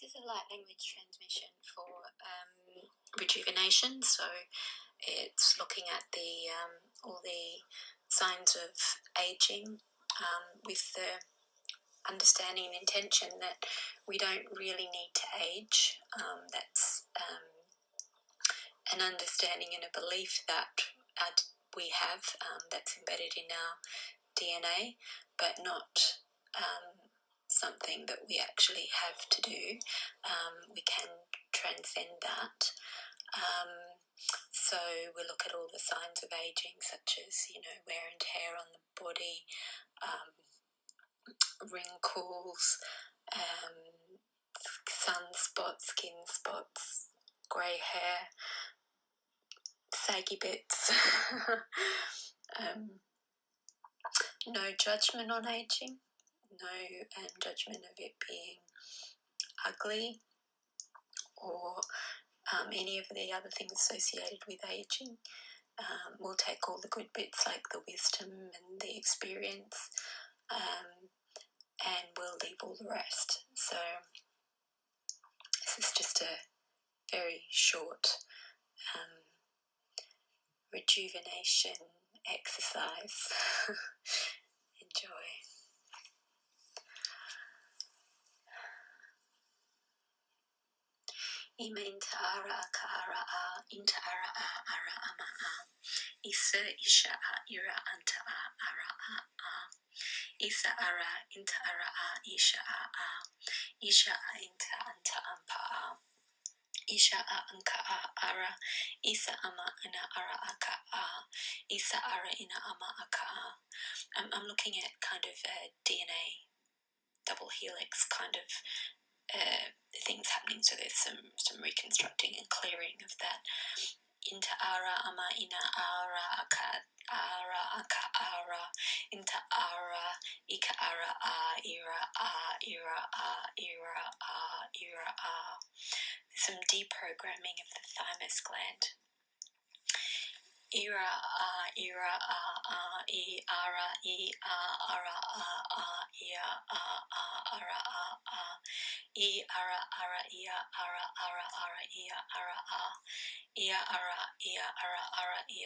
This is a light language transmission for rejuvenation, so it's looking at the all the signs of aging with the understanding and intention that we don't really need to age. That's an understanding and a belief that we have that's embedded in our DNA, but not something that we actually have to do. We can transcend that. So we look at all the signs of aging, such as, wear and tear on the body, wrinkles, sunspots, skin spots, grey hair, saggy bits. No judgment on aging, no judgment of it being ugly or any of the other things associated with aging. We'll take all the good bits like the wisdom and the experience, and we'll leave all the rest. So this is just a very short rejuvenation exercise. Enjoy. Ima inta ara aka ara a, inta ara a ara ama a. Isa isha a ira anta a ara a. Isa ara inta ara a isha a. Isha a inta anta ampa a. Isha a anka a ara. Isa ama ina ara aka a. Isa ara ina ama aka a. I'm looking at kind of a DNA double helix kind of things happening, so there's some reconstructing and clearing of that. Inta ara ama ina ara aka ara inta ara ika ara a ira a ira a ira a ira a. There's some deprogramming of the thymus gland. Ira a ira a e ara e a ara a ia a ara a e ara ara ia ara ia ara a ia ara ia ara ia ara ia ara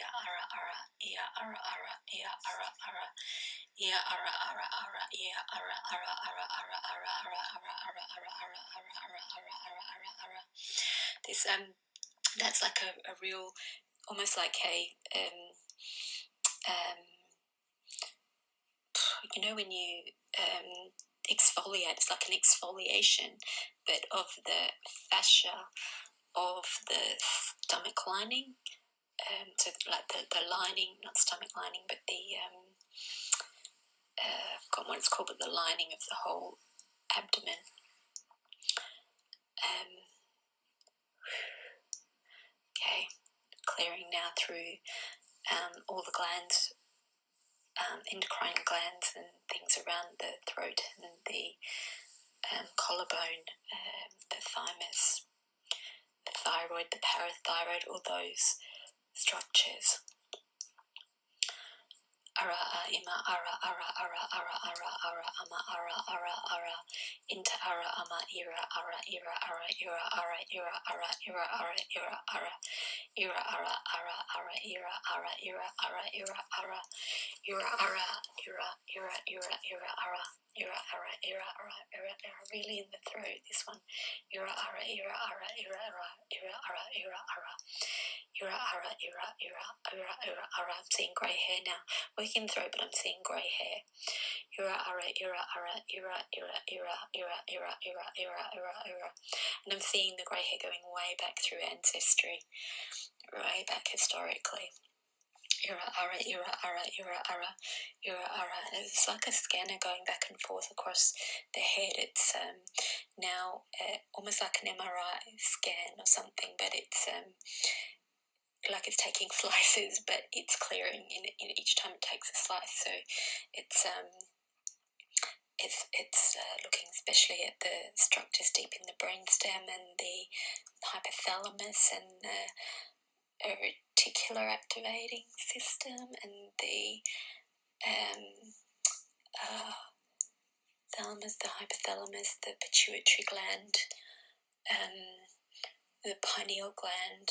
ia ara ia ara ia ara. This that's like a real, almost like a when you exfoliate, it's like an exfoliation, but of the fascia of the stomach lining. So like the lining, not stomach lining, but the I've forgotten what it's called, but the lining of the whole abdomen. Okay, clearing now through all the glands, endocrine glands and things around the throat and the collarbone, the thymus, the thyroid, the parathyroid, all those structures. Ara ima ara ama ara inta ara ama ira ara ira ara ira ara ira ara ira ara ira ara ira ara ira ara ira ara ira ara ira ara ira, really in the throat, this one. Ira ara ira ara ira ara ira ara ira ara ira ara. I'm seeing grey hair now. Working throat, but I'm seeing grey hair. Ira ara ira ara ira ira ira ira ira ira ira ira ira. And I'm seeing the grey hair going way back through ancestry, way back historically. Ira ara ira ara ira ara ira ara. And it's like a scanner going back and forth across the head. It's now almost like an MRI scan or something, but it's like it's taking slices, but it's clearing in each time it takes a slice. So it's looking especially at the structures deep in the brainstem and the hypothalamus and the reticular activating system and the thalamus, the hypothalamus, the pituitary gland, the pineal gland.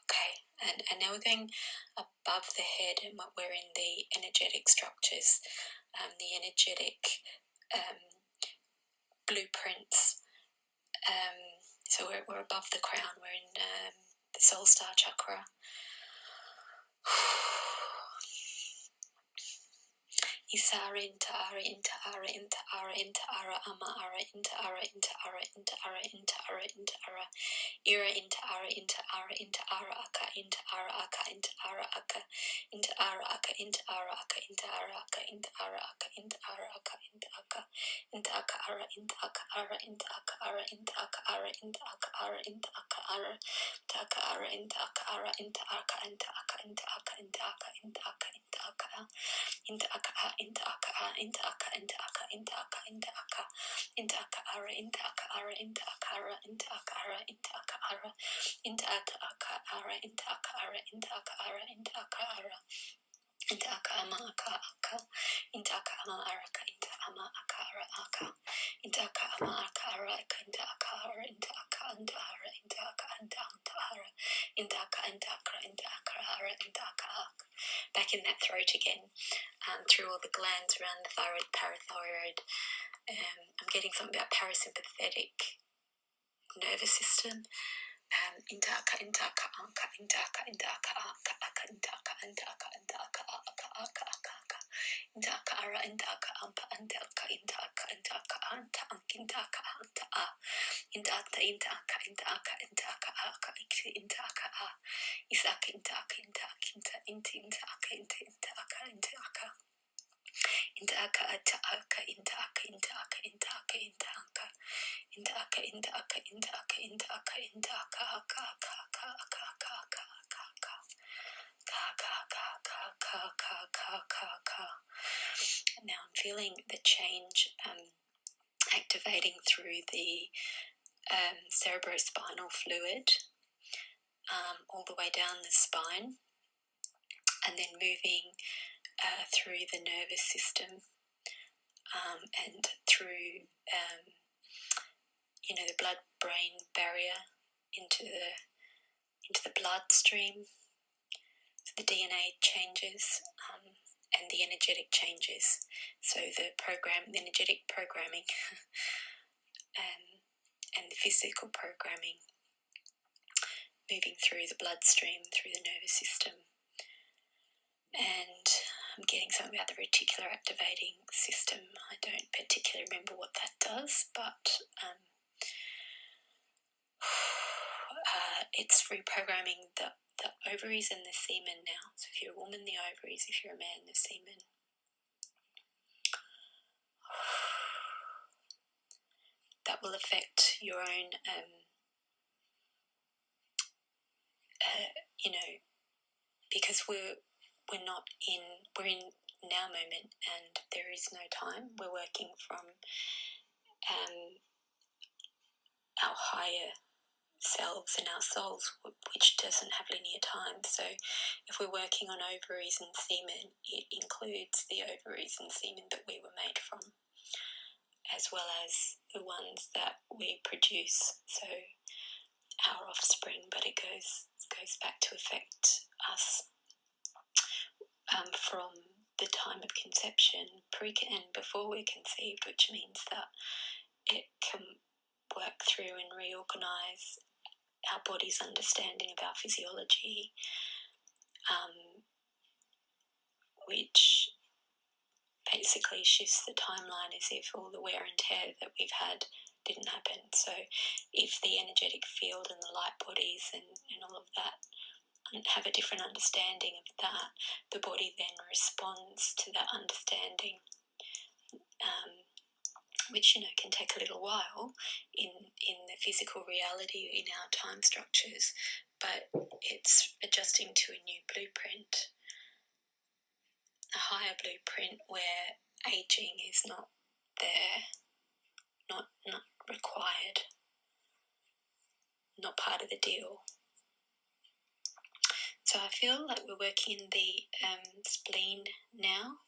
Okay, and now we're going above the head, and we're in the energetic structures, the energetic blueprints. So we're above the crown. We're in the soul star chakra. Isara into ara into ara into ara into ara ama ara into ara into ara into ara into ara into ara ira into ara into ara into ara aka into ara aka into ara aka into ara aka into ara aka into ara aka into ara aka into ara aka into aka into aka ara into aka ara into aka ara into aka ara into aka ara into aka ara taka ara into aka ara into aka into aka into aka into aka into aka into aka into aka into aka into aka into aka into aka into aka into aka ara into aka ara into aka ara into aka ara into aka ara into aka ara into aka ara into aka ara into aka ara into aka ama aka aka into aka ama araka into ama aka ara aka into aka ama aka ara aka into aka ara into aka into ara into aka into ara into aka into aka into aka ara into aka. Back in that throat again, through all the glands around the thyroid, parathyroid. I'm getting something about parasympathetic nervous system. Into aka anka into aka aka aka into aka into aka into aka aka aka aka aka into aka ara into aka ampa into aka into aka into aka anta into aka anta a into anta into aka into aka into aka aka into aka a isaka into aka into aka into aka into aka into aka into aka ata aka into aka into aka into aka into aka into aka into aka into aka into aka into aka aka aka aka aka aka aka aka. Now I'm feeling the change activating through the cerebrospinal fluid all the way down the spine, and then moving through the nervous system and through the blood-brain barrier into the bloodstream. So the DNA changes and the energetic changes. So the energetic programming and the physical programming moving through the bloodstream, through the nervous system. And I'm getting something about the reticular activating system. I don't particularly remember what that does, but it's reprogramming the ovaries and the semen now. So if you're a woman, the ovaries; if you're a man, the semen. That will affect your own, because we're in now moment, and there is no time. We're working from our higher selves and our souls, which doesn't have linear time. So if we're working on ovaries and semen, it includes the ovaries and semen that we were made from, as well as the ones that we produce, so our offspring, but it goes back to affect us from the time of conception, and before we're conceived, which means that it can work through and reorganise our body's understanding of our physiology, which basically shifts the timeline as if all the wear and tear that we've had didn't happen. So if the energetic field and the light bodies and all of that have a different understanding of that, the body then responds to that understanding, which can take a little while in the physical reality, in our time structures, but it's adjusting to a new blueprint, a higher blueprint where aging is not there, not required, not part of the deal. So I feel like we're working in the spleen now.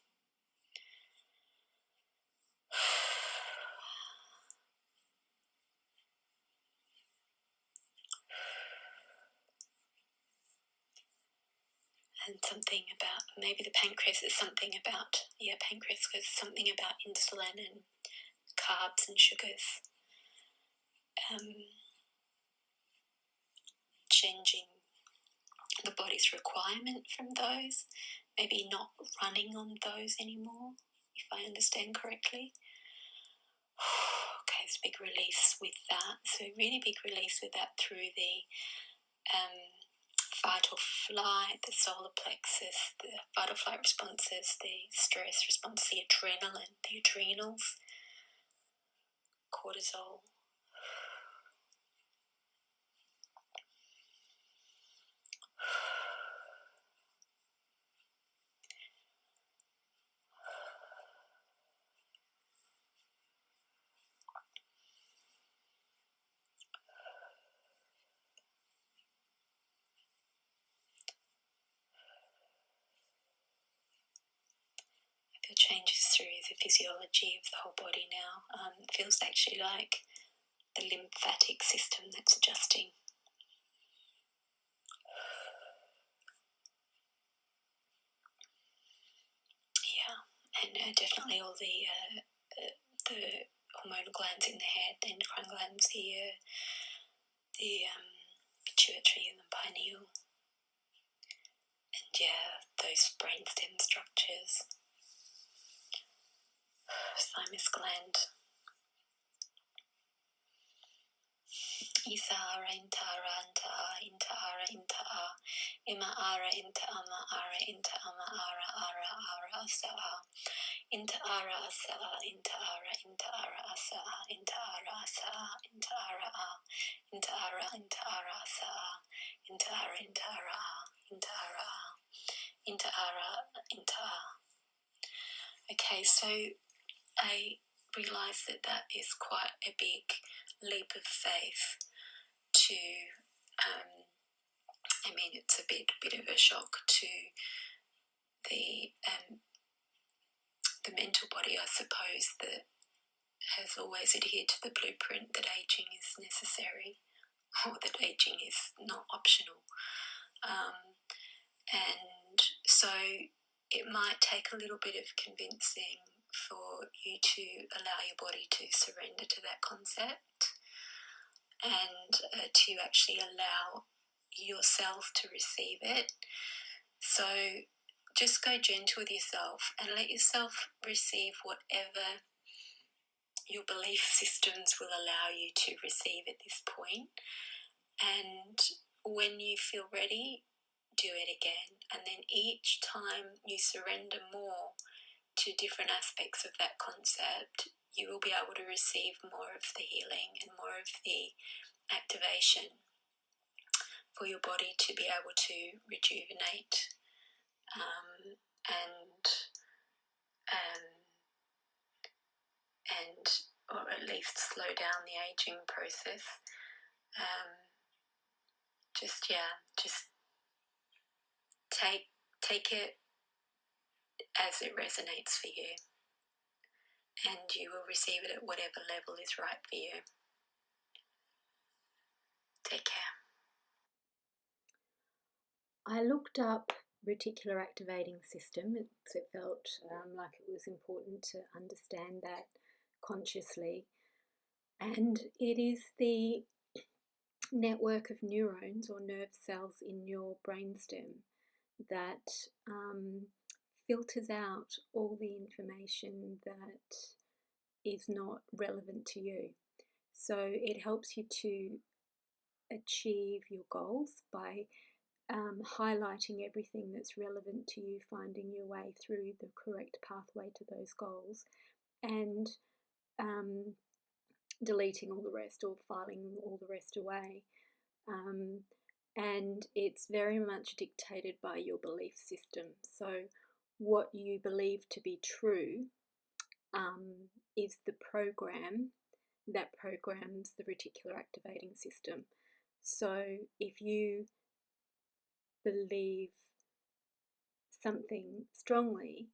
and something about, maybe the pancreas is something about, pancreas, because something about insulin and carbs and sugars, changing the body's requirement from those, maybe not running on those anymore, if I understand correctly. Okay, it's a big release with that. So really big release with that through the fight or flight, the solar plexus, the fight or flight responses, the stress response, the adrenaline, the adrenals, cortisol. It changes through the physiology of the whole body now. It feels actually like the lymphatic system that's adjusting. Yeah, and definitely all the hormonal glands in the head, the endocrine glands, the pituitary and the pineal, and those brainstem structures, thymus gland. Isa ara inta ara anta a inta ara inta a ima ara inta ama ara inta ama ara ara ara asa a inta ara asa a inta ara asa a inta ara asa a inta ara a inta ara asa a inta ara a inta ara a inta ara inta a. Okay, so I realise that is quite a big leap of faith to, it's a bit of a shock to the mental body, I suppose, that has always adhered to the blueprint that ageing is necessary, or that ageing is not optional. And so it might take a little bit of convincing for you to allow your body to surrender to that concept, and to actually allow yourself to receive it. So just go gentle with yourself and let yourself receive whatever your belief systems will allow you to receive at this point. And when you feel ready, do it again. And then each time you surrender more to different aspects of that concept, you will be able to receive more of the healing and more of the activation for your body to be able to rejuvenate and or at least slow down the aging process. Just take it as it resonates for you, and you will receive it at whatever level is right for you. Take care. I looked up reticular activating system. It felt like it was important to understand that consciously. And it is the network of neurons or nerve cells in your brainstem that filters out all the information that is not relevant to you. So it helps you to achieve your goals by highlighting everything that's relevant to you, finding your way through the correct pathway to those goals, and deleting all the rest or filing all the rest away. And it's very much dictated by your belief system. So what you believe to be true is the program that programs the reticular activating system. So if you believe something strongly,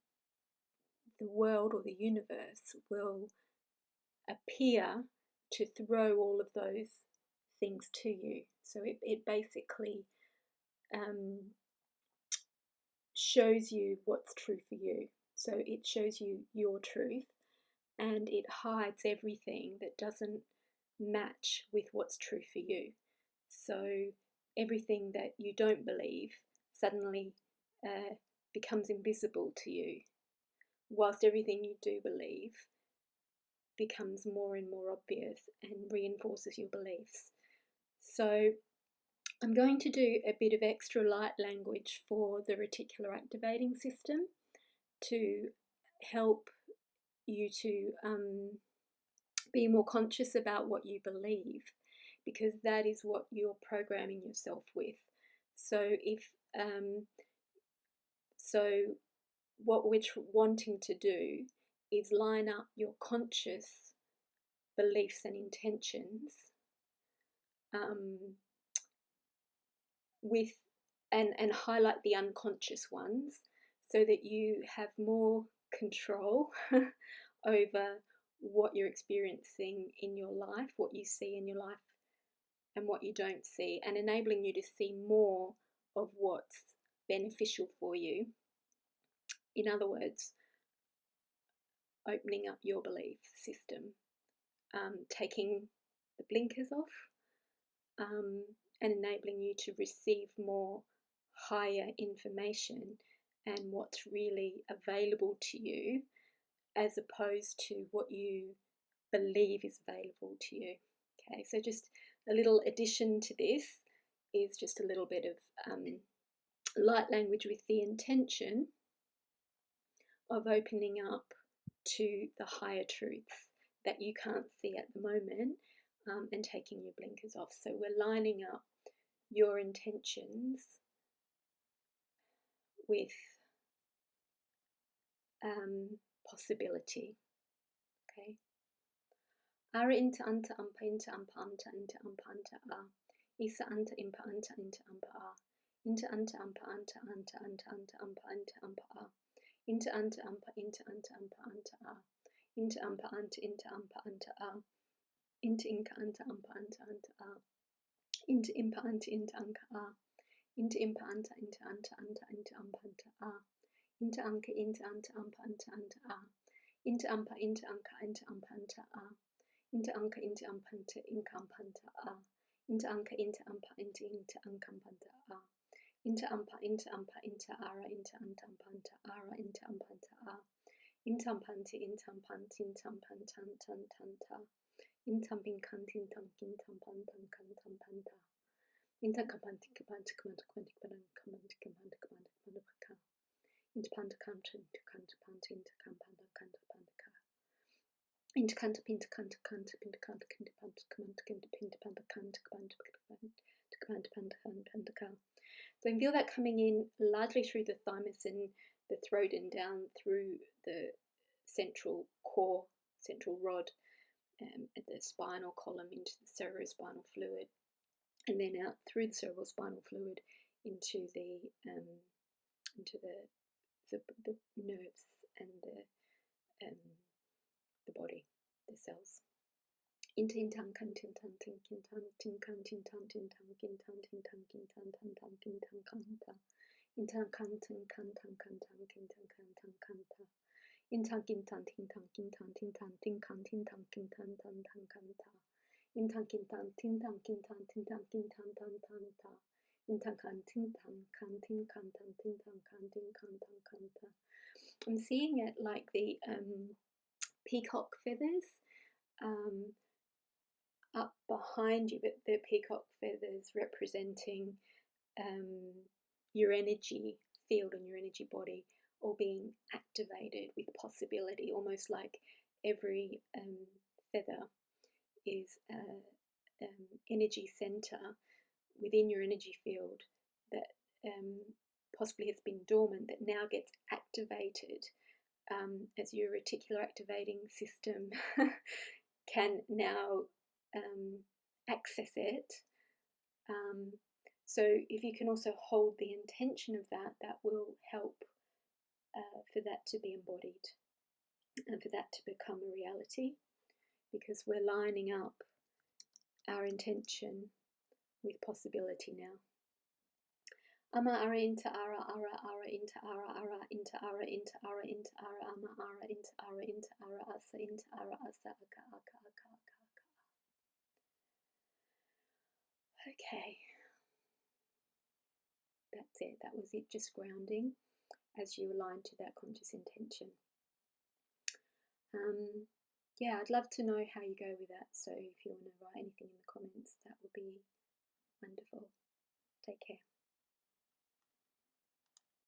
the world or the universe will appear to throw all of those things to you. So it basically shows you what's true for you. So it shows you your truth, and it hides everything that doesn't match with what's true for you. So everything that you don't believe suddenly becomes invisible to you, whilst everything you do believe becomes more and more obvious and reinforces your beliefs. So I'm going to do a bit of extra light language for the reticular activating system to help you to be more conscious about what you believe, because that is what you're programming yourself with. So what we're wanting to do is line up your conscious beliefs and intentions with and highlight the unconscious ones, so that you have more control over what you're experiencing in your life, what you see in your life and what you don't see, and enabling you to see more of what's beneficial for you. In other words, opening up your belief system, taking the blinkers off, and enabling you to receive more higher information and what's really available to you, as opposed to what you believe is available to you. Okay, so just a little addition to this is just a little bit of light language with the intention of opening up to the higher truths that you can't see at the moment, and taking your blinkers off. So we're lining up your intentions with possibility. Okay. Ara inta anta ampa inta ampa anta inta ampa anta a. Isa anta impa anta inta ampa a. Inta anta ampa anta anta anta anta ampa anta ampa a. Inta anta ampa inta anta ampa anta a. Inta ampa anta inta ampa anta a. Inta inka anta ampa anta anta a. Inta impa anta inta anka a. Inta impa anta inta anta anta inta ampa anta a. Inta anka inta anta ampa anta anta a. Inta ampa inta anka inta ampa anta a. Inta anka inta ampanta inkampanta a. Inta anka inta ampa inta ankampanta a. Inta ampa inta ara inta antampanta ara inta ampanta a. Intampanti intampanti intampantantantanta. Intampinkanti intamkintampantankantampanta. Intakampanti kapanti kamanti kamanti kamanti kamanti kamanti kamanti kamanti. Intapanta kamta intakantapanti intakampanta kantapanta. Intakanta pinta kanta kanta pinta kanta kinta panta kamanta kinta pinta panta kanta kamanta kamanta panta kanta ka. So I can feel that coming in largely through the thymus and the throat, and down through the central core, central rod, at the spinal column into the cerebrospinal fluid, and then out through the cerebral spinal fluid into the nerves and the body, the cells. Intan kantin tantin kintan tinkan tintan tintan kintan tintan kintan tantan kintan kanta. Intan kantin kantan kantan kintan kantan kanta. Intan kintan tintan kintan tintan tinkan tintan kintan tantan kanta. Intan kintan tintan kintan tintan kintan tantan ta. Intan kantin kantin kantan tintan kantin kantan kanta. I'm seeing it like the peacock feathers up behind you, but the peacock feathers representing your energy field and your energy body, all being activated with possibility, almost like every feather is an energy center within your energy field that possibly has been dormant, that now gets activated as your reticular activating system can now access it. So if you can also hold the intention of that, that will help for that to be embodied and for that to become a reality, because we're lining up our intention with possibility now. Ama ara into ara ara ara into ara ara into ara into ara into ara ama ara into ara into ara asa into ara asa aka aka aka aka aka. Okay, that's it. That was it, just grounding as you align to that conscious intention. Yeah, I'd love to know how you go with that. So if you want to write anything in the comments, that would be wonderful. Take care.